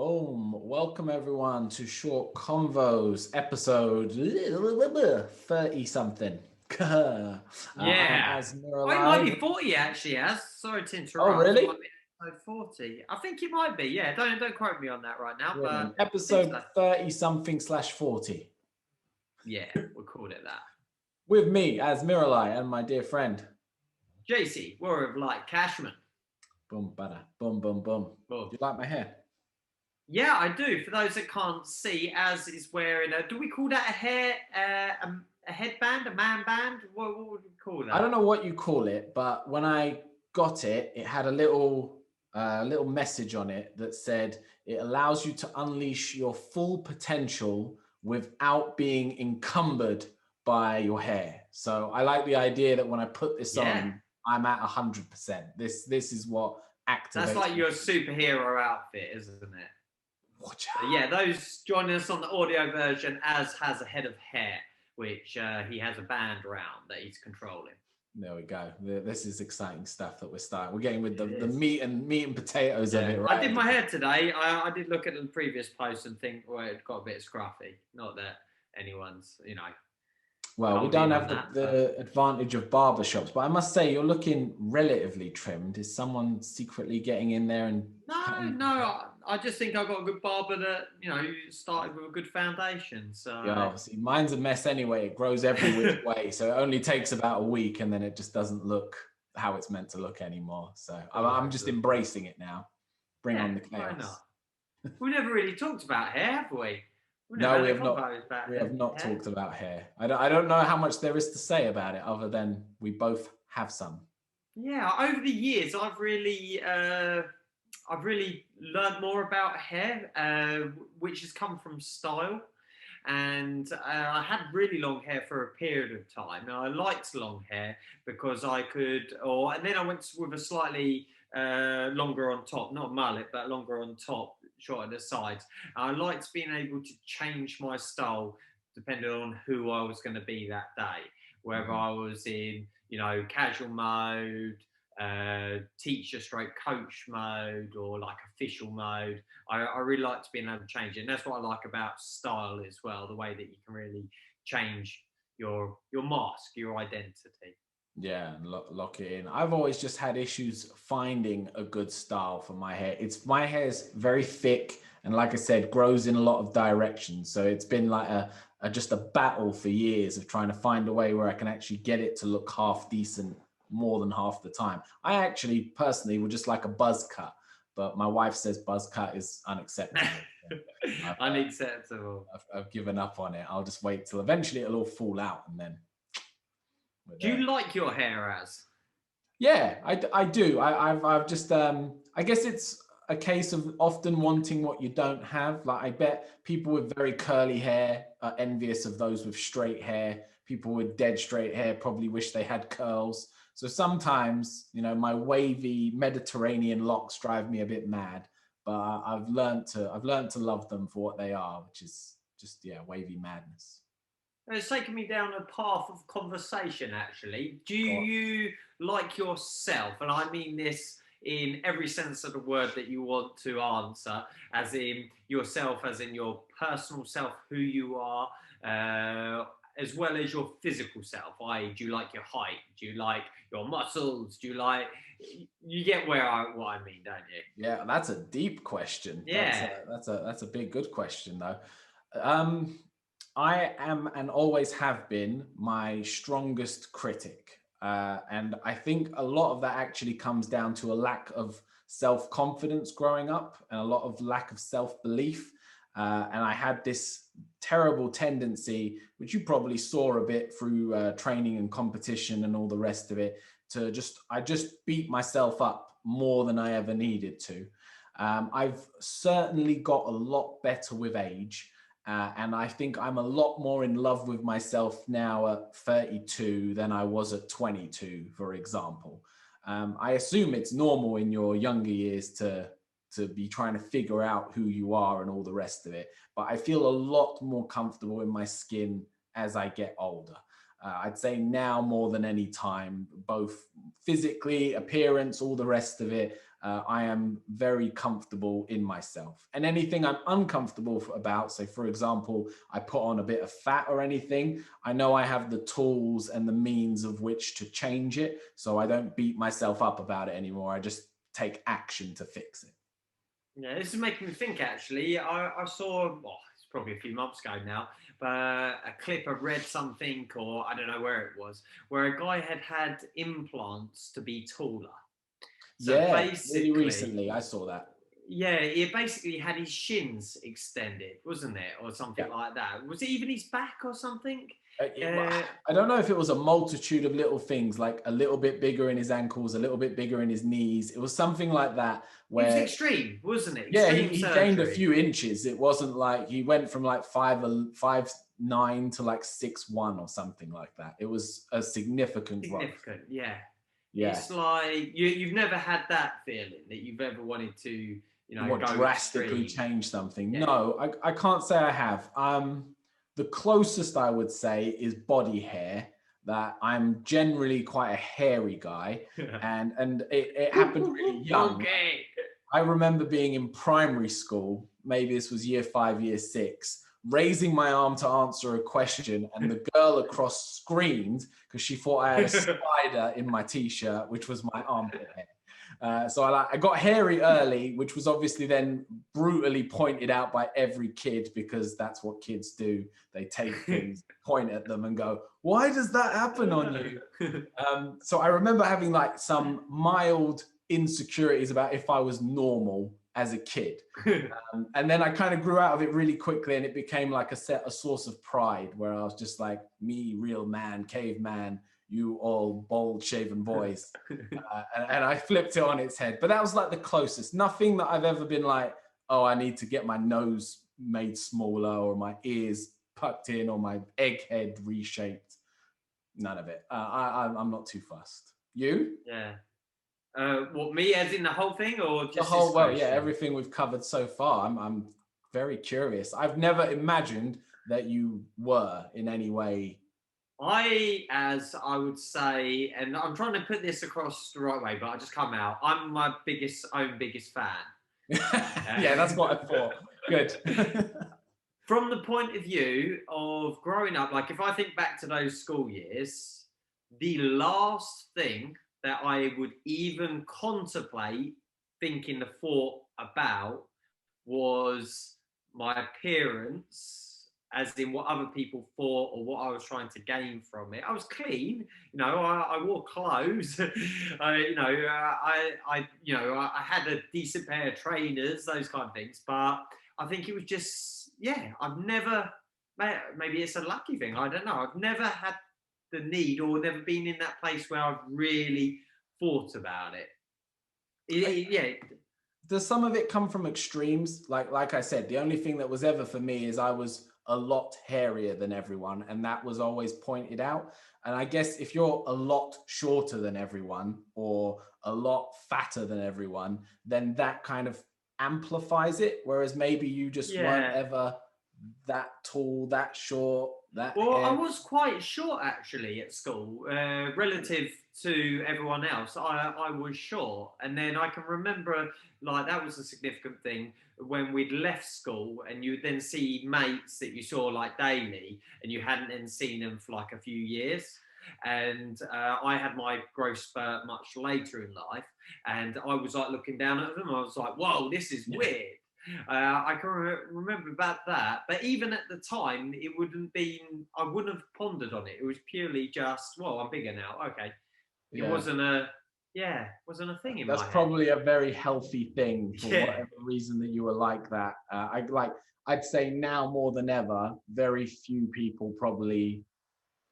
Boom. Welcome everyone to Short Convos episode 30 something. I am Yeah. Asmir Oh, it might Alive. be 40 actually, Az. Sorry to Oh, interrupt. It might really? be episode 40. I think it might be, yeah. Don't quote me on that right now, but Brilliant. I think Episode so. 30 something slash 40. Yeah, we'll call it that. With me, Asmir Alive, and my dear friend. JC, Warrior of Light, Cashman. Boom, bada. Boom, boom, boom. Do Well, you like my hair? yeah, I do. For those that can't see, Az is wearing do we call that a hair, a headband, a man band? What would we call I don't that? know what you call it, but when I got it, it had a little message on it that said it allows you to unleash your full potential without being encumbered by your hair. So I like the idea that when I put this Yeah. on, I'm at 100%. This is what That's activates like me. your superhero outfit, isn't it? Watch So out. yeah, those joining us on the audio version, Az has a head of hair, which he has a band around that he's controlling. There we go. This is exciting stuff that we're starting. We're getting with It the is. meat and potatoes of Yeah, it, I right? did my hair today. I did look at the previous post and think, well, it got a bit scruffy. Not that anyone's, Well, we told don't in have on the, that, but the advantage of barber shops, but I must say you're looking relatively trimmed. Is someone secretly getting in there and no, cutting? no. I just think I got a good barber that started with a good foundation. Yeah, So obviously mine's a mess anyway. It grows every which way, so it only takes about a week, and then it just doesn't look how it's meant to look anymore. So I'm just embracing it now. Bring yeah, on the why not? chaos. We never really talked about hair, have we? We never No, had we a have not. convo about We have not hair. talked about hair. I don't know how much there is to say about it, other than we both have some. Yeah, over the years, I've really learned more about hair, which has come from style. And I had really long hair for a period of time. And I liked long hair because I could, and then I went with a slightly longer on top, not a mullet, but longer on top, short at the sides. I liked being able to change my style depending on who I was going to be that day, whether Mhm. I was in, casual mode, teacher stroke coach mode, or like official mode. I really like to be able to change it. And that's what I like about style as well, the way that you can really change your mask, your identity. Yeah, and lock it in. I've always just had issues finding a good style for my hair. My hair's very thick and like I said, grows in a lot of directions. So it's been like just a battle for years of trying to find a way where I can actually get it to look half decent more than half the time. I actually personally would just like a buzz cut, but my wife says buzz cut is unacceptable. I've, Unacceptable. I've given up on it. I'll just wait till eventually it'll all fall out and then we're Do there. you like your hair, Az? Yeah, I do. I've just I guess it's a case of often wanting what you don't have. Like I bet people with very curly hair are envious of those with straight hair. People with dead straight hair probably wish they had curls. So sometimes, my wavy Mediterranean locks drive me a bit mad, but I've learned to love them for what they are, which is just wavy madness. It's taken me down a path of conversation, actually. Do Go on. you like yourself? And I mean this in every sense of the word that you want to answer, as in yourself, as in your personal self, who you are, as well as your physical self. I.e., do you like your height? Do you like your muscles? Do you like. You get what I mean, don't you? Yeah, that's a deep question. That's a, Yeah. that's a big good question though. Um, I am and always have been my strongest critic, and I think a lot of that actually comes down to a lack of self confidence growing up and a lot of lack of self belief. And I had this terrible tendency, which you probably saw a bit through training and competition and all the rest of it, I just beat myself up more than I ever needed to. I've certainly got a lot better with age. And I think I'm a lot more in love with myself now at 32 than I was at 22, for example. I assume it's normal in your younger years to be trying to figure out who you are and all the rest of it. But I feel a lot more comfortable in my skin as I get older. I'd say now more than any time, both physically, appearance, all the rest of it. I am very comfortable in myself. And anything I'm uncomfortable about, so for example, I put on a bit of fat or anything, I know I have the tools and the means of which to change it. So I don't beat myself up about it anymore. I just take action to fix it. Yeah, this is making me think actually. I saw, well, it's probably a few months ago now, but a clip I read something, or I don't know where it was, where a guy had had implants to be taller. So Yeah, really basically, recently I saw that. yeah, he basically had his shins extended, wasn't it? Or Yeah. something like that. Was it even his back or something? Well, Uh, I don't know if it was a multitude of little things, like a little bit bigger in his ankles, a little bit bigger in his knees. It was something like that it was where, extreme, wasn't it? yeah, Extreme he gained a surgery. few inches. It wasn't like he went from like 5'9" to like 6'1" or something like that. It was a significant growth. Significant, yeah. Yeah. It's like you've never had that feeling that you've ever wanted to, What go drastically extreme. changed something? Yeah. No, I can't say I have. The closest I would say is body hair. That I'm generally quite a hairy guy, and it happened really young. Okay. I remember being in primary school, maybe this was year 5, year 6, raising my arm to answer a question, and the girl across screamed because she thought I had a spider in my t-shirt, which was my armpit hair. So I got hairy early, which was obviously then brutally pointed out by every kid because that's what kids do. They take things, point at them and go, why does that happen on you? So I remember having like some mild insecurities about if I was normal as a kid. And then I kind of grew out of it really quickly, and it became like a source of pride where I was just like, me, real man, caveman, you all bald shaven boys. And I flipped it on its head. But that was like the closest. Nothing that I've ever been like, oh, I need to get my nose made smaller or my ears tucked in or my egg head reshaped. None of it. I'm not too fussed. You? Yeah. What, me as in the whole thing, or The just this whole, well, yeah, question? everything we've covered so far. I'm very curious. I've never imagined that you were in any way. As I would say, and I'm trying to put this across the right way, but I just come out. I'm my biggest fan. Yeah, that's what I thought. Good. From the point of view of growing up, like if I think back to those school years, the last thing that I would even contemplate thinking the thought about was my appearance, as in what other people thought or what I was trying to gain from it. I was clean, I wore clothes, I had a decent pair of trainers, those kind of things. But I think it was just, yeah, I've never, maybe it's a lucky thing, I don't know. I've never had the need or never been in that place where I've really thought about it. Yeah. Does some of it come from extremes? Like I said, the only thing that was ever for me is I was a lot hairier than everyone, and that was always pointed out. And I guess if you're a lot shorter than everyone or a lot fatter than everyone, then that kind of amplifies it. Whereas maybe you just weren't Yeah. ever that tall, that short, that Well, I hair. was quite short actually at school, relative to everyone else. I was short, and then I can remember like that was a significant thing when we'd left school, and you'd then see mates that you saw like daily, and you hadn't then seen them for like a few years. And I had my growth spurt much later in life, and I was like looking down at them. I was like, "Whoa, this is weird." I can remember about that, but even at the time, I wouldn't have pondered on it. It was purely just, well, I'm bigger now. Okay, it Yeah. wasn't a thing in That's my head. probably a very healthy thing for Yeah, whatever reason that you were like that. I'd say now more than ever, very few people probably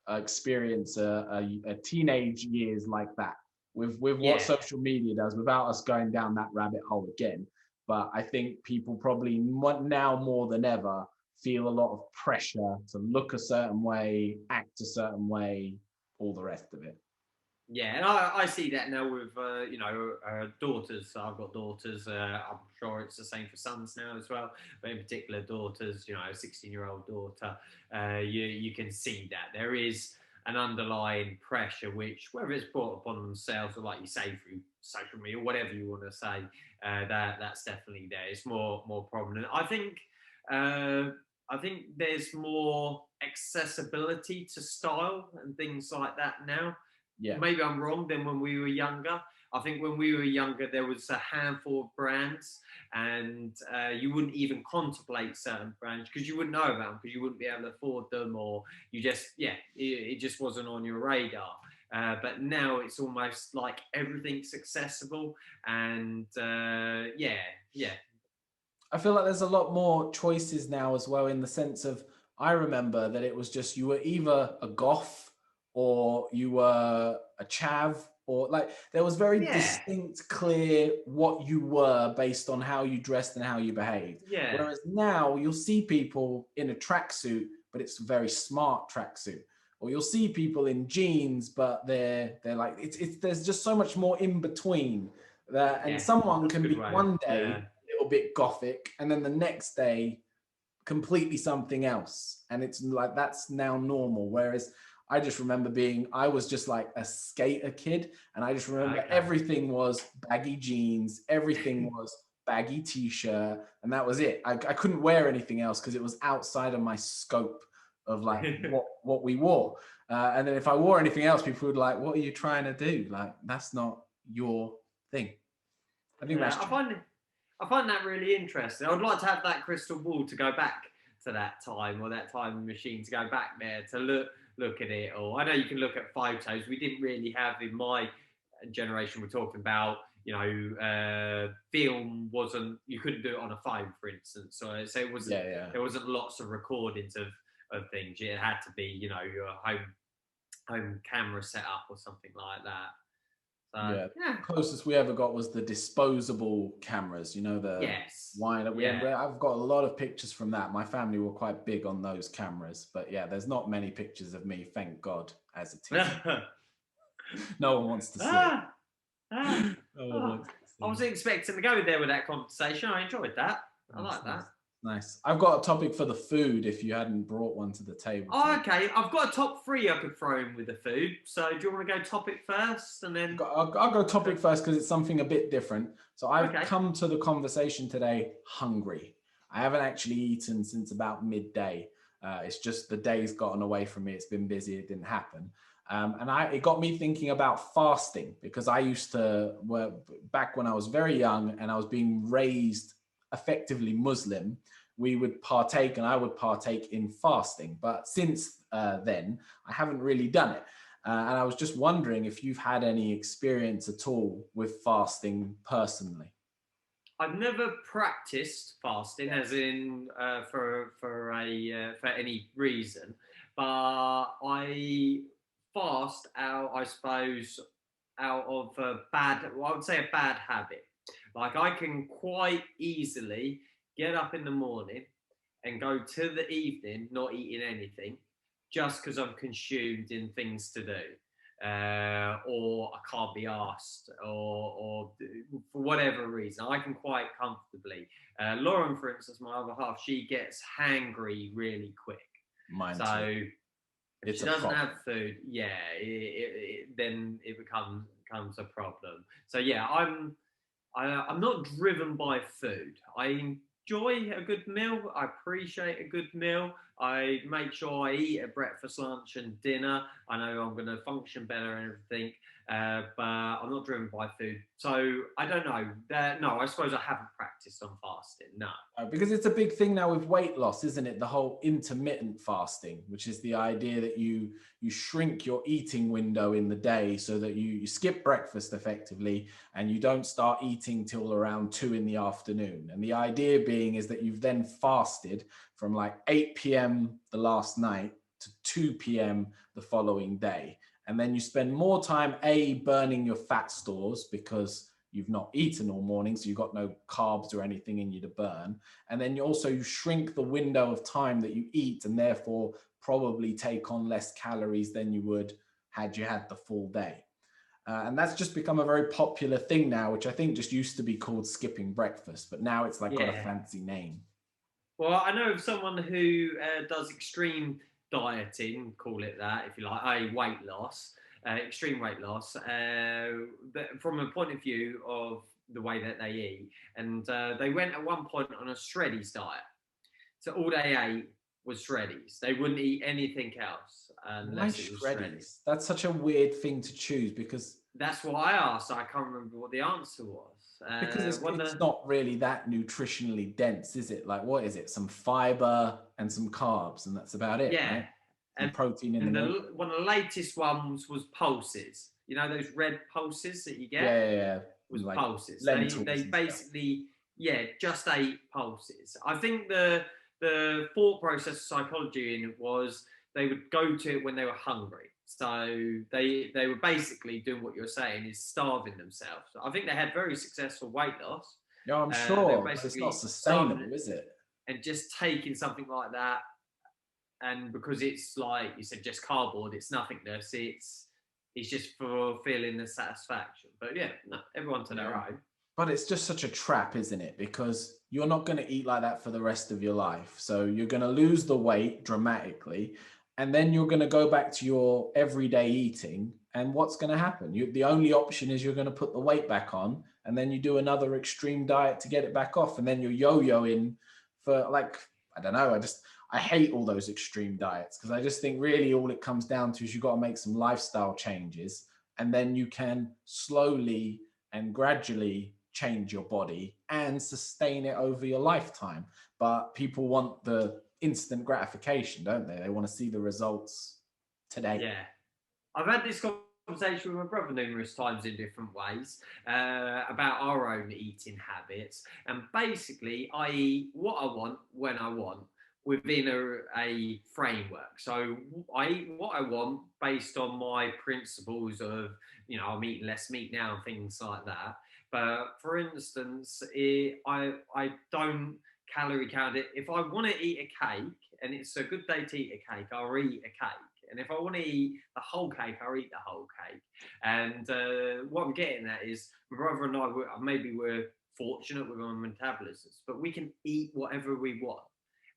experience a teenage years like that with what yeah, social media does without us going down that rabbit hole again. But I think people probably now more than ever feel a lot of pressure to look a certain way, act a certain way, all the rest of it. yeah. And I see that now with daughters. So I've got daughters. I'm sure it's the same for sons now as well. But in particular, daughters. A 16-year-old daughter. You can see that there is an underlying pressure, which whether it's brought upon themselves or, like you say, through social media, whatever you want to say, that's definitely there. It's more prominent. I think there's more accessibility to style and things like that now. Yeah. Maybe I'm wrong than when we were younger. I think when we were younger, there was a handful of brands, and you wouldn't even contemplate certain brands because you wouldn't know about them because you wouldn't be able to afford them, or you just, it just wasn't on your radar. But now it's almost like everything's accessible, and yeah. I feel like there's a lot more choices now as well, in the sense of, I remember that it was just, you were either a goth or you were a chav, or like there was very Yeah, distinct, clear what you were based on how you dressed and how you behaved. yeah, Whereas now you'll see people in a tracksuit, but it's a very smart tracksuit. Or you'll see people in jeans, but they're like, it's there's just so much more in between that, and yeah. someone That's a can good be way. one Yeah. day little bit gothic, and then the next day completely something else, and it's like that's now normal. Whereas I just remember I was just like a skater kid, and I just remember Okay. everything was baggy jeans, everything was baggy t-shirt, and that was it. I couldn't wear anything else because it was outside of my scope of like what we wore. And then if I wore anything else, people would like, what are you trying to do? Like, that's not your thing. I think Yeah, that's changed. I find that really interesting. I would like to have that crystal ball to go back to that time, or that time machine to go back there to look at it. Or I know you can look at photos. We didn't really have, in my generation, we're talking about, film wasn't, you couldn't do it on a phone, for instance. So it wasn't, Yeah. there wasn't lots of recordings of things. It had to be, your home camera setup or something like that. So Yeah, yeah, closest we ever got was the disposable cameras, the yes, wine that we had. yeah. I've got a lot of pictures from that. My family were quite big on those cameras, but yeah, there's not many pictures of me, thank God, as a teenager. No one wants to see it. ah, ah, No one oh. wants to I see it. wasn't expecting to go there with that conversation. I enjoyed that. I Nice, like nice, that. nice. I've got a topic for the food if you hadn't brought one to the table Oh, today. okay. I've got a top three I could throw in with the food. So do you want to go topic first and then? I'll go topic first because it's something a bit different. So I've Okay. come to the conversation today hungry. I haven't actually eaten since about midday. It's just the day's gotten away from me. It's been busy. It didn't happen. And it got me thinking about fasting, because I used to, back when I was very young and I was being raised effectively Muslim, we would partake and I would partake in fasting. But since then, I haven't really done it. And I was just wondering if you've had any experience at all with fasting personally. I've never practiced fasting, Yeah. as in for any reason, but I fast out, I suppose, out of a bad, well, I would say a bad habit. Like I can quite easily get up in the morning and go to the evening not eating anything, just because I'm consumed in things to do. Or I can't be asked, or for whatever reason, I can quite comfortably. Lauren, for instance, my other half, she gets hangry really quick. Mine too. So if It's she a doesn't problem. have food, then it becomes a problem. So yeah, I'm not driven by food. I enjoy a good meal. I appreciate a good meal. I make sure I eat at breakfast, lunch, and dinner. I know I'm going to function better and everything, but I'm not driven by food. So I don't know. No, I suppose I haven't practiced on fasting. No. Because it's a big thing now with weight loss, isn't it? The whole intermittent fasting, which is the idea that you shrink your eating window in the day so that you skip breakfast effectively, and you don't start eating till around 2 in the afternoon. And the idea being is that you've then fasted from like 8 p.m. the last night to 2 p.m. the following day. And then you spend more time, burning your fat stores because you've not eaten all morning, so you've got no carbs or anything in you to burn. And then you shrink the window of time that you eat, and therefore probably take on less calories than you would had you had the full day. And that's just become a very popular thing now, which I think just used to be called skipping breakfast, but now it's like got a Yeah. fancy name. Well, I know of someone who does extreme dieting, call it that, if you like, weight loss. extreme weight loss, from a point of view of the way that they eat. And they went at one point on a shreddies diet. So all they ate was shreddies. They wouldn't eat anything else Why unless it was shreddies. shreddies? That's such a weird thing to choose That's what I asked. I can't remember what the answer was. because it's not really that nutritionally dense, is it? Like, what is it? Some fiber and some carbs, and that's about it, Yeah, right? Some and protein in the middle. one of the latest ones was pulses. You know those red pulses that you get Yeah. was Like pulses. lentils They and stuff. basically just ate pulses. I think the thought process of psychology in it was they would go to it when they were hungry. So they were basically doing what you're saying is starving themselves. So I think they had very successful weight loss. Yeah, I'm They were sure, but it's not basically starving sustainable, is it? and just taking something like that, and because it's like you said, just cardboard, it's nothingness. It's just for feeling the satisfaction. But yeah, no, everyone to their own. But it's just such a trap, isn't it? Because you're not going to eat like that for the rest of your life. So you're going to lose the weight dramatically. And then you're going to go back to your everyday eating. And what's going to happen? The only option is you're going to put the weight back on. And then you do another extreme diet to get it back off. And then you're yo-yoing for like, I don't know. I hate all those extreme diets because I just think really all it comes down to is you've got to make some lifestyle changes. And then you can slowly and gradually change your body and sustain it over your lifetime. But people want the instant gratification, don't they? They want to see the results today. Yeah, I've had this conversation with my brother numerous times in different ways about our own eating habits, and basically I eat what I want when I want within a framework. So I eat what I want based on my principles of, I'm eating less meat now and things like that. But for instance, I don't calorie count it. If I want to eat a cake and it's a good day to eat a cake, I'll eat a cake. And if I want to eat the whole cake, I'll eat the whole cake. And what I'm getting at is my brother and I, maybe we're fortunate with our metabolisms, but we can eat whatever we want.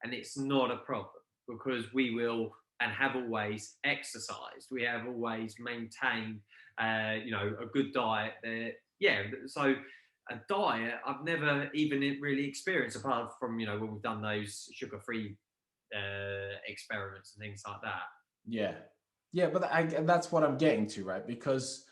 And it's not a problem because we will and have always exercised. We have always maintained, a good diet. So a diet I've never even really experienced apart from, when we've done those sugar-free experiments and things like that. Yeah, but that's what I'm getting to, right? Because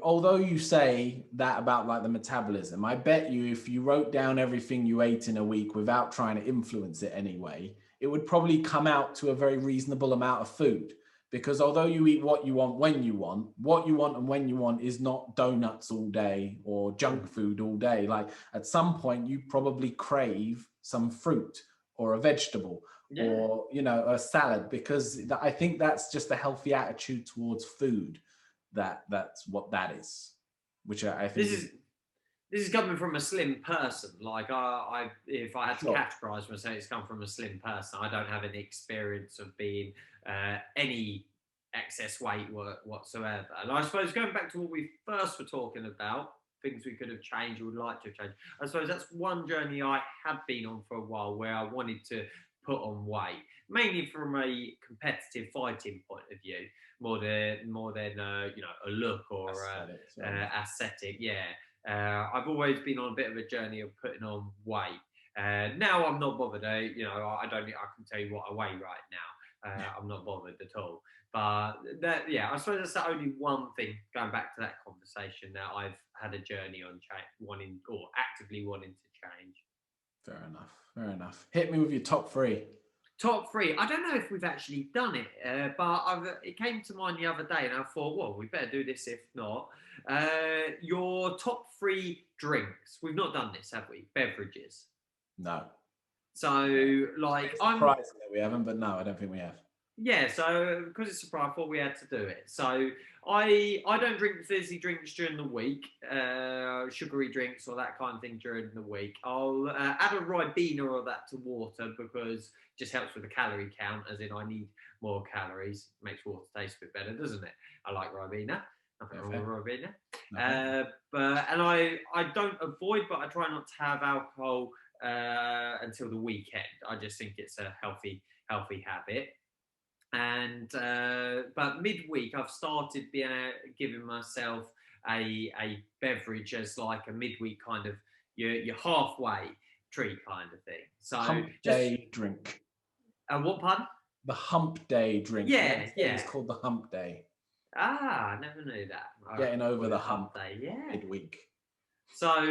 although you say that about like the metabolism, I bet you if you wrote down everything you ate in a week without trying to influence it anyway, it would probably come out to a very reasonable amount of food. Because although you eat what you want when you want, what you want and when you want is not donuts all day or junk food all day. Like at some point, you probably crave some fruit or a vegetable or a salad, because I think that's just a healthy attitude towards food. That's what that is, which I think this is coming from a slim person. Like I if I had to categorize myself, it's come from a slim person. I don't have any experience of being any excess weight whatsoever. And I suppose going back to what we first were talking about, things we could have changed or would like to have changed, I suppose that's one journey I had been on for a while where I wanted to put on weight, mainly from a competitive fighting point of view, more than a look or aesthetic. I've always been on a bit of a journey of putting on weight. Now I'm not bothered. I can tell you what I weigh right now. I'm not bothered at all. But I suppose that's the only one thing, going back to that conversation, that I've had a journey on actively wanting to change. Fair enough. Hit me with your top three. Top three. I don't know if we've actually done it, but it came to mind the other day, and I thought, well, we better do this if not. Your top three drinks. We've not done this, have we? Beverages. No. So, it's surprising that we haven't, but no, I don't think we have. Yeah, so because it's a surprise, I thought we had to do it. So I don't drink fizzy drinks during the week, sugary drinks or that kind of thing during the week. I'll add a Ribena or that to water because it just helps with the calorie count, as in I need more calories. Makes water taste a bit better, doesn't it? I like Ribena. Nothing wrong with Ribena. And I don't avoid, but I try not to have alcohol until the weekend. I just think it's a healthy habit. And but midweek I've started giving myself a beverage as like a midweek kind of your halfway treat kind of thing. So Hump just day drink. what pardon? The hump day drink. Yeah, That's what yeah. it's called, the hump day. Ah, I never knew that. Getting over Call the it hump day. Yeah. midweek. So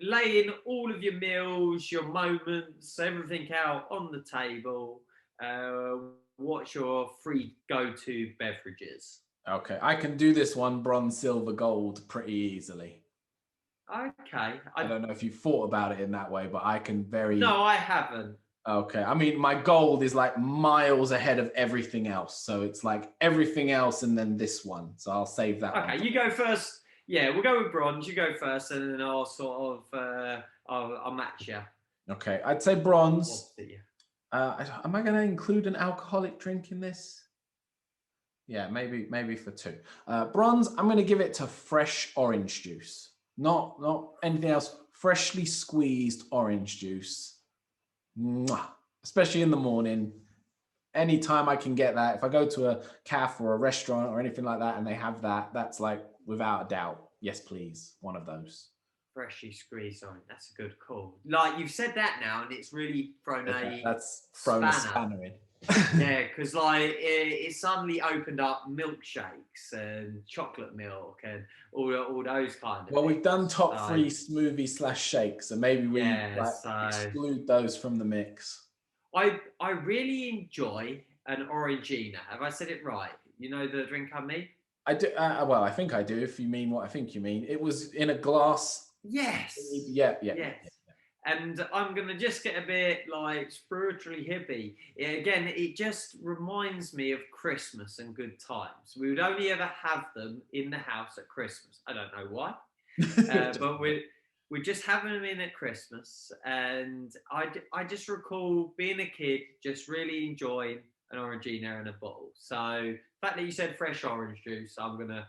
lay in all of your meals, your moments, everything out on the table. What's your free go-to beverages? Okay, I can do this one bronze, silver, gold pretty easily. Okay. I don't know if you thought about it in that way, but I can very. No, I haven't. Okay, I mean, my gold is like miles ahead of everything else. So it's like everything else and then this one. So I'll save that one. Okay, you go first. Yeah, we'll go with bronze. You go first, and then I'll sort of I'll match you. Okay, I'd say bronze. Opposite you. Am I going to include an alcoholic drink in this? Yeah, maybe for two. Bronze, I'm going to give it to fresh orange juice. Not anything else. Freshly squeezed orange juice. Mwah. Especially in the morning. Anytime I can get that, if I go to a cafe or a restaurant or anything like that and they have that, that's like without a doubt, yes, please, one of those. Freshly squeezed orange. That's a good call. Like you've said that now, and it's really thrown That's thrown a spanner in. Yeah, because like it suddenly opened up milkshakes and chocolate milk and all those kind of. Well, we've done top so, three smoothie / shakes, so maybe we exclude those from the mix. I really enjoy an Orangina. Have I said it right? You know the drink I mean? I do. Well, I think I do. If you mean what I think you mean, it was in a glass. Yes. Yeah. And I'm gonna just get a bit like spiritually hippie. Again, it just reminds me of Christmas and good times. We would only ever have them in the house at Christmas. I don't know why, but we're just having them in at Christmas. And I just recall being a kid, just really enjoying an Orangina in a bottle. So the fact that you said fresh orange juice, I'm gonna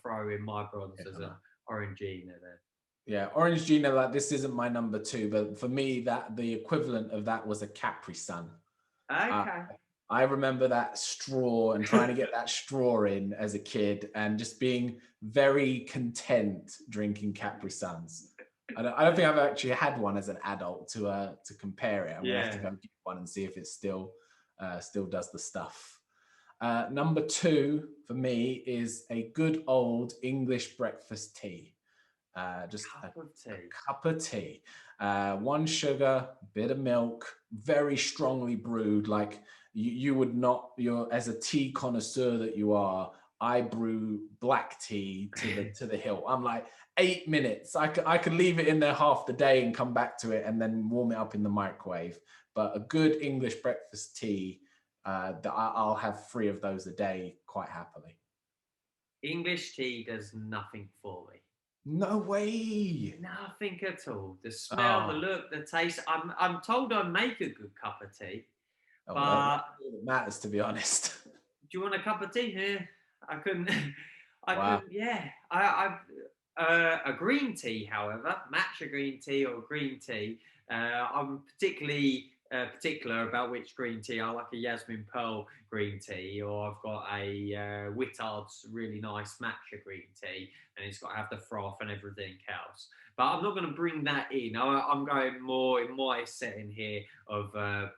throw in my bronze as an Orangina there. Yeah, Orange Gina, like this isn't my number two, but for me, that the equivalent of that was a Capri Sun. Okay. I remember that straw and trying to get that straw in as a kid and just being very content drinking Capri Suns. I don't think I've actually had one as an adult to compare it. I'm gonna have to go get one and see if it still does the stuff. Number two for me is a good old English breakfast tea. Just a cup of tea. One sugar, bit of milk, very strongly brewed. Like you would not, as a tea connoisseur that you are, I brew black tea to the hilt. I'm like 8 minutes. I could leave it in there half the day and come back to it and then warm it up in the microwave. But a good English breakfast tea, that I'll have 3 of those a day quite happily. English tea does nothing for me. No way. Nothing at all. The smell, the look, the taste. I'm told I make a good cup of tea, but that's all that matters, to be honest. Do you want a cup of tea here? I couldn't. Wow. couldn't. Yeah, I've a green tea, however, matcha green tea or green tea. I'm particularly particular about which green tea. I like a Yasmin Pearl green tea, or I've got a Whittard's really nice matcha green tea, and it's got to have the froth and everything else. But I'm not going to bring that in. I'm going more in my setting here of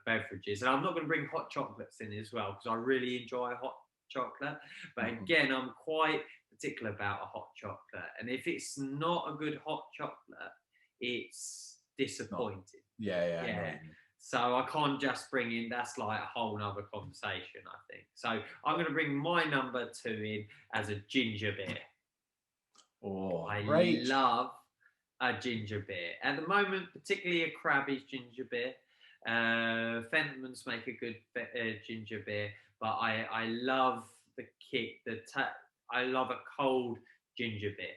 beverages, and I'm not going to bring hot chocolates in as well because I really enjoy hot chocolate. But again, I'm quite particular about a hot chocolate, and if it's not a good hot chocolate, it's disappointing. Yeah. So I can't just bring in, that's like a whole nother conversation, I think. So I'm going to bring my number 2 in as a ginger beer. Oh, I great. love a ginger beer. At the moment, particularly a Krabby's ginger beer. Fentimans make a good ginger beer, but I love the kick, I love a cold ginger beer.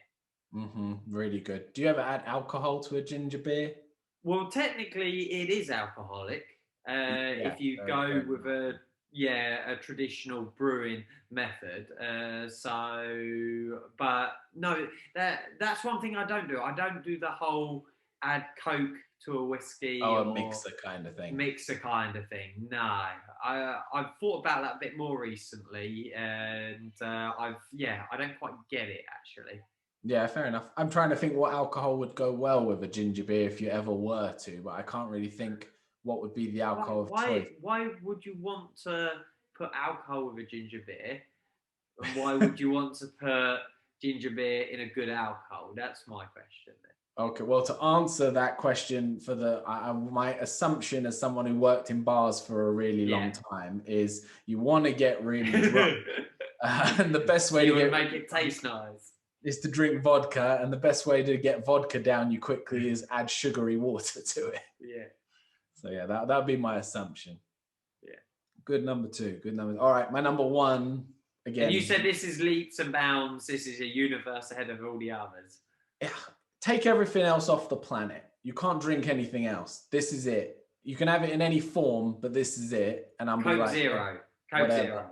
Really good. Do you ever add alcohol to a ginger beer? Well, technically, it is alcoholic. If you go with a traditional brewing method. But no, that's one thing I don't do. I don't do the whole add Coke to a whiskey Oh, a or mixer kind of thing. mixer kind of thing. No, I've thought about that a bit more recently, and I don't quite get it actually. Yeah, fair enough. I'm trying to think what alcohol would go well with a ginger beer if you ever were to, but I can't really think what would be the alcohol of choice. Why would you want to put alcohol with a ginger beer? And why would you want to put ginger beer in a good alcohol? That's my question then. Okay, well, to answer that question for my assumption as someone who worked in bars for a really long time is you want to get really drunk. And the best way to make it taste nice is to drink vodka, and the best way to get vodka down you quickly is add sugary water to it. Yeah. So yeah, that'd be my assumption. Yeah. Good number two. Good number. All right, my number one again. And you said this is leaps and bounds. This is a universe ahead of all the others. Yeah. Take everything else off the planet. You can't drink anything else. This is it. You can have it in any form, but this is it. And I'm Coke like, Zero. Coke whatever. Zero.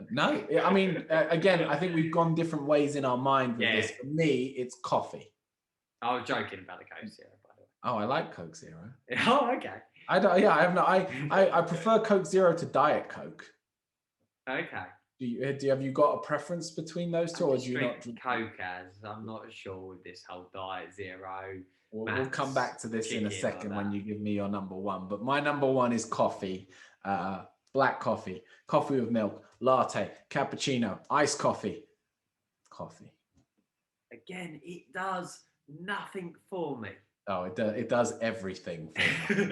No, I mean, again, I think we've gone different ways in our mind with this. For me, it's coffee. I was joking about the Coke Zero, by the way. Oh, I like Coke Zero. Oh, okay. I prefer Coke Zero to Diet Coke. Okay. Have you got a preference between those two, or do you not drink Coke? I'm not sure with this whole Diet Zero. We'll come back to this in a second when you give me your number one. But my number one is coffee. Black coffee, coffee with milk, latte, cappuccino, iced coffee. Coffee. Again, it does nothing for me. Oh, it does everything for me.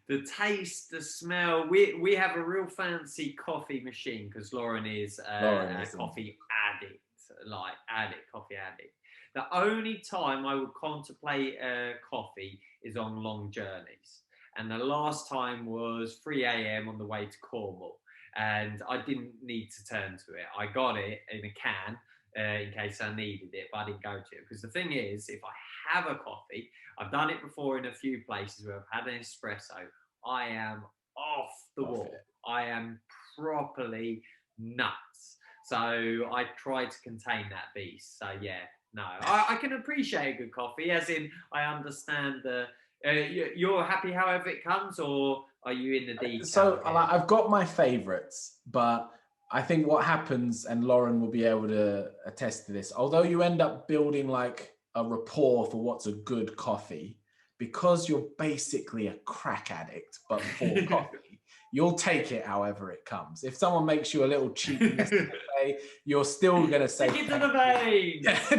The taste, the smell. We have a real fancy coffee machine because Lauren is a coffee addict, coffee addict. The only time I would contemplate coffee is on long journeys. And the last time was 3 a.m. on the way to Cornwall. And I didn't need to turn to it. I got it in a can in case I needed it, but I didn't go to it. Because the thing is, if I have a coffee, I've done it before in a few places where I've had an espresso, I am off the wall. I am properly nuts. So I try to contain that beast. So yeah, no, I can appreciate a good coffee, as in I understand the... you're happy however it comes, or are you in the detail? So I've got my favorites, but I think what happens, and Lauren will be able to attest to this, although you end up building like a rapport for what's a good coffee, because you're basically a crack addict, but for coffee, you'll take it however it comes. If someone makes you a little cheap cafe, you're still going to say, take it to the vein. Yeah,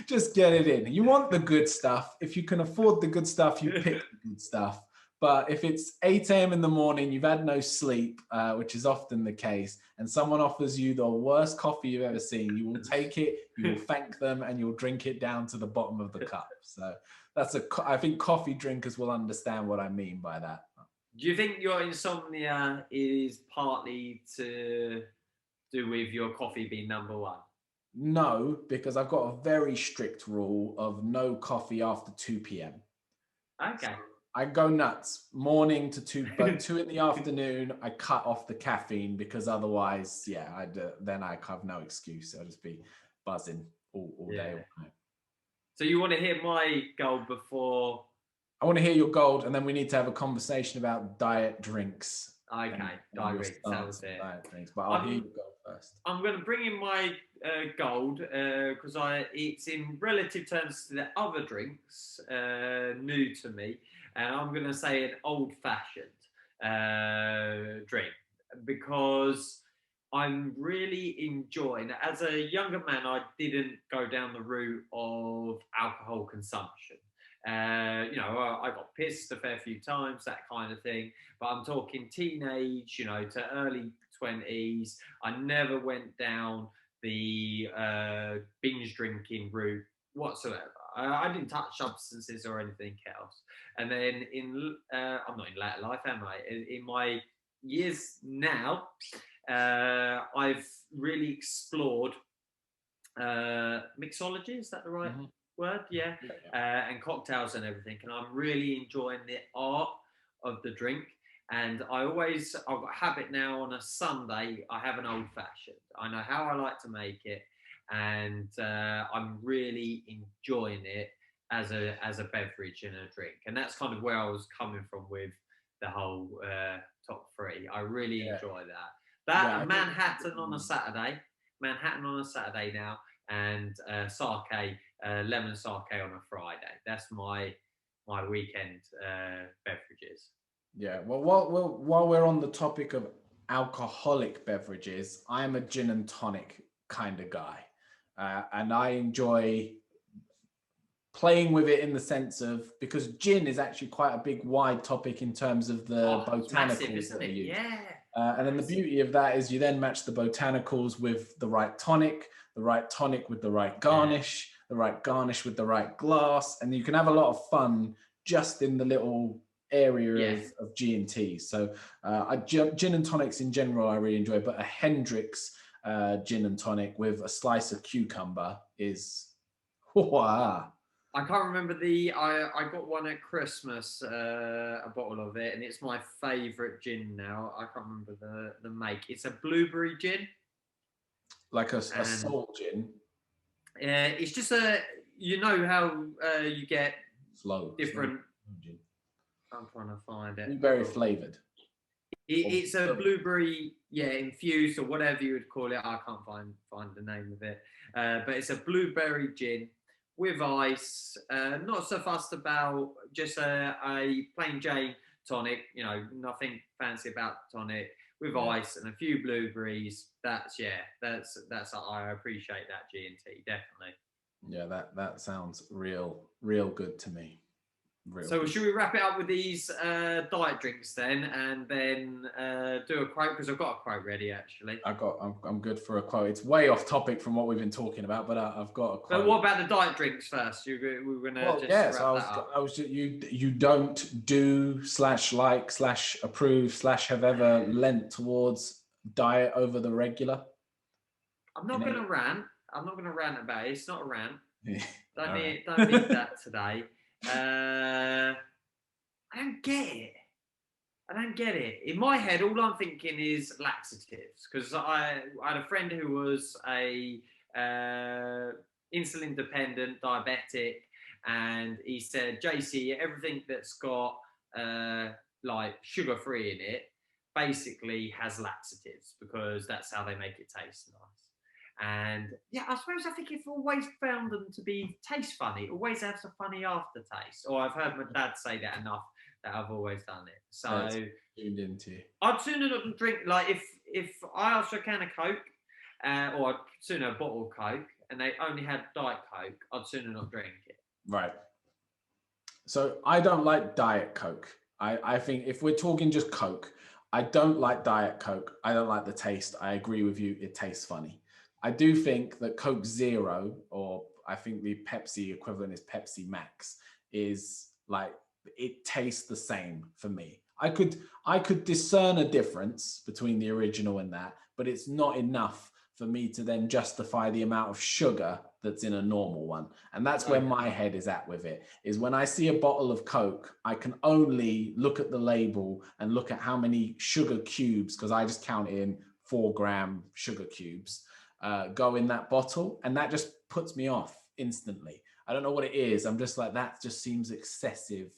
just get it in. You want the good stuff. If you can afford the good stuff, you pick the good stuff. But if it's 8 a.m. in the morning, you've had no sleep, which is often the case, and someone offers you the worst coffee you've ever seen, you will take it, you will thank them, and you'll drink it down to the bottom of the cup. So I think coffee drinkers will understand what I mean by that. Do you think your insomnia is partly to do with your coffee being number one? No, because I've got a very strict rule of no coffee after 2 p.m. Okay. So I go nuts morning to 2, but 2 in the afternoon, I cut off the caffeine because otherwise, then I have no excuse. I'll just be buzzing all day. All night. So you want to hear my goal before? I want to hear your gold, and then we need to have a conversation about diet drinks. Okay, diet drinks. But I'll hear you go first. I'm going to bring in my gold because it's in relative terms to the other drinks, new to me, and I'm going to say an old-fashioned drink because I'm really enjoying. As a younger man, I didn't go down the route of alcohol consumption. I got pissed a fair few times, that kind of thing. But I'm talking teenage, to early 20s. I never went down the binge drinking route whatsoever. I didn't touch substances or anything else. And then I'm not in later life, am I? In my years now, I've really explored mixology. Is that the right word? Yeah. And cocktails and everything. And I'm really enjoying the art of the drink. And I've got a habit now on a Sunday, I have an old fashioned. I know how I like to make it. And I'm really enjoying it. as a beverage and a drink, and that's kind of where I was coming from with the whole top three. I really enjoy that. That Yeah, and Manhattan on a Saturday, now, and sake, lemon sake on a Friday. That's my weekend beverages. Yeah. Well, while we're on the topic of alcoholic beverages, I'm a gin and tonic kind of guy, and I enjoy playing with it in the sense of, because gin is actually quite a big wide topic in terms of the botanicals massive, isn't that are it? used. Yeah. And then the beauty of that is you then match the botanicals with the right tonic with the right garnish, the right garnish with the right glass, and you can have a lot of fun just in the little area of G&T. So gin and tonics in general I really enjoy, but a Hendrix gin and tonic with a slice of cucumber is wow. I can't remember I got one at Christmas, a bottle of it, and it's my favourite gin now. I can't remember the make. It's a blueberry gin. Like a salt gin. Yeah, it's just you know how you get different. Gin. I'm trying to find it. Blueberry flavoured. It's a blueberry, infused or whatever you would call it. I can't find the name of it, but it's a blueberry gin with ice. Not so fussed about just a plain Jane tonic. You know, nothing fancy about tonic with ice and a few blueberries. That's I appreciate that G&T, definitely. Yeah, that sounds real good to me. So should we wrap it up with these diet drinks then, and then do a quote, because I've got a quote ready actually. I'm good for a quote. It's way off topic from what we've been talking about, but I've got a quote. But what about the diet drinks first? We were gonna wrap that up. I was you don't do /like /approve / have ever lent towards diet over the regular. I'm not gonna rant. I'm not gonna rant about it. It's not a rant. Don't need that today. I don't get it. In my head, all I'm thinking is laxatives, because I had a friend who was a insulin dependent diabetic, and he said, JC, everything that's got like sugar free in it basically has laxatives, because that's how they make it taste nice. And I suppose I think I've always found them to taste funny. It always has a funny aftertaste. Or I've heard my dad say that enough that I've always done it. So tuned into. I'd sooner not drink, like if I asked for a can of Coke, or I'd sooner a bottle of Coke, and they only had Diet Coke, I'd sooner not drink it. Right. So I don't like Diet Coke. I think if we're talking just Coke, I don't like Diet Coke. I don't like the taste. I agree with you. It tastes funny. I do think that Coke Zero, or I think the Pepsi equivalent is Pepsi Max, is like, it tastes the same for me. I could discern a difference between the original and that, but it's not enough for me to then justify the amount of sugar that's in a normal one. And that's where my head is at with it, is when I see a bottle of Coke, I can only look at the label and look at how many sugar cubes, because I just count in 4-gram sugar cubes, go in that bottle, and that just puts me off instantly. I don't know what it is. I'm just like, that just seems excessive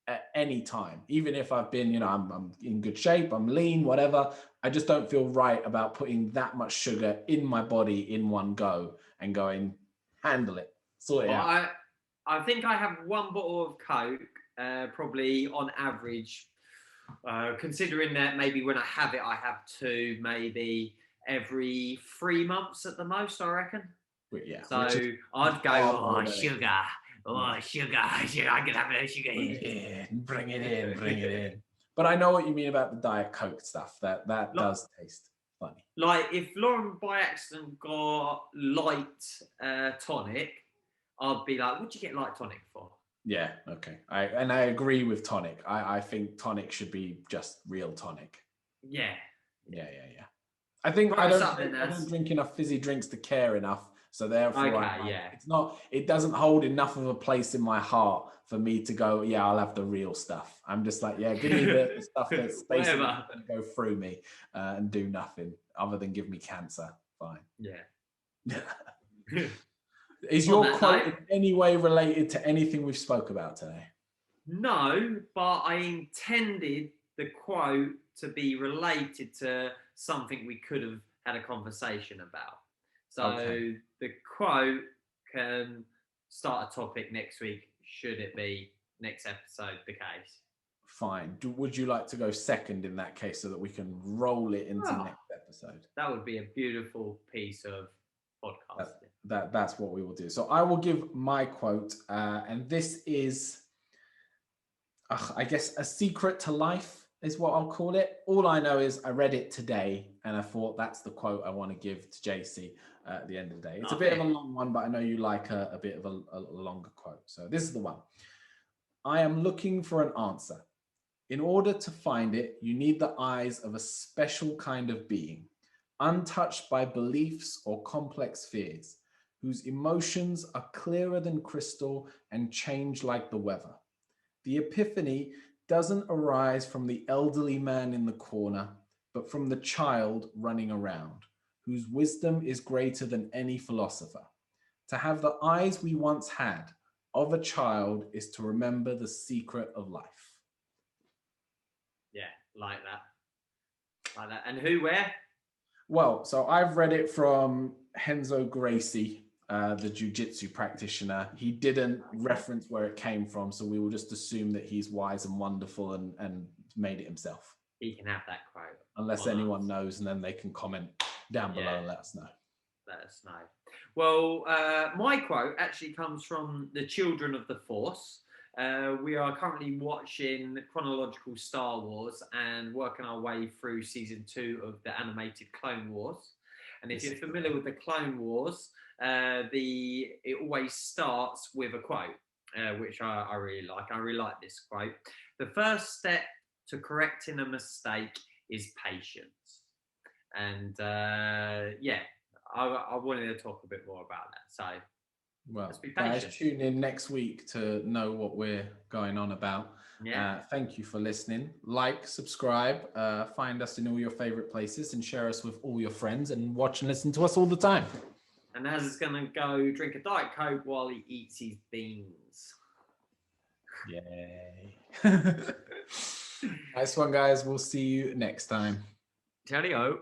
at any time. Even if I've been, I'm in good shape, I'm lean, whatever, I just don't feel right about putting that much sugar in my body in one go and going, handle it, sort it out. I think I have one bottle of Coke, probably on average, considering that maybe when I have it, I have two, maybe every 3 months at the most, I reckon. Yeah. So I'd go, sugar. Oh, sugar. I can have a sugar. Bring it in. But I know what you mean about the Diet Coke stuff. That does taste funny. Like if Lauren by accident got light tonic, I'd be like, what'd you get light tonic for? Yeah, okay. I agree with tonic. I think tonic should be just real tonic. Yeah. I think I don't drink enough fizzy drinks to care enough. So therefore, it doesn't hold enough of a place in my heart for me to go, I'll have the real stuff. I'm just like, give me the stuff that's basically going to go through me and do nothing other than give me cancer. Fine. Yeah. Is On your that quote note, in any way related to anything we've spoke about today? no, but I intended the quote to be related to something we could have had a conversation about. So Okay. the quote can start a topic next week, should it be next episode the case. Fine. Would you like to go second in that case so that we can roll it into Oh, next episode? that would be a beautiful piece of podcasting. That's what we will do. So I will give my quote, and this is, I guess, a secret to life is what I'll call it. All I know is I read it today, and I thought that's the quote I want to give to JC at the end of the day. It's a bit of a long one, but I know you like a bit of a longer quote. So this is the one. I am looking for an answer. In order to find it, you need the eyes of a special kind of being, untouched by beliefs or complex fears, whose emotions are clearer than crystal and change like the weather. The epiphany doesn't arise from the elderly man in the corner, but from the child running around, whose wisdom is greater than any philosopher. To have the eyes we once had of a child is to remember the secret of life. Yeah, like that. Like that. And who, where? Well, so I've read it from Henzo Gracie, the jiu-jitsu practitioner. He didn't reference where it came from, so we will just assume that he's wise and wonderful and made it himself. He can have that quote. Unless anyone knows, and then they can comment down below and let us know. Let us know. Well, my quote actually comes from the Children of the Force. We are currently watching chronological Star Wars and working our way through season 2 of the animated Clone Wars. And if you're familiar with the Clone Wars, it always starts with a quote, which I really like. I really like this quote. The first step to correcting a mistake is patience. And I wanted to talk a bit more about that. So, well, let's be patient. Guys, tune in next week to know what we're going on about. Yeah. Thank you for listening. Like, subscribe, find us in all your favorite places, and share us with all your friends, and watch and listen to us all the time. And Az is going to go drink a Diet Coke while he eats his beans. Yay. Nice one, guys. We'll see you next time. Cheerio.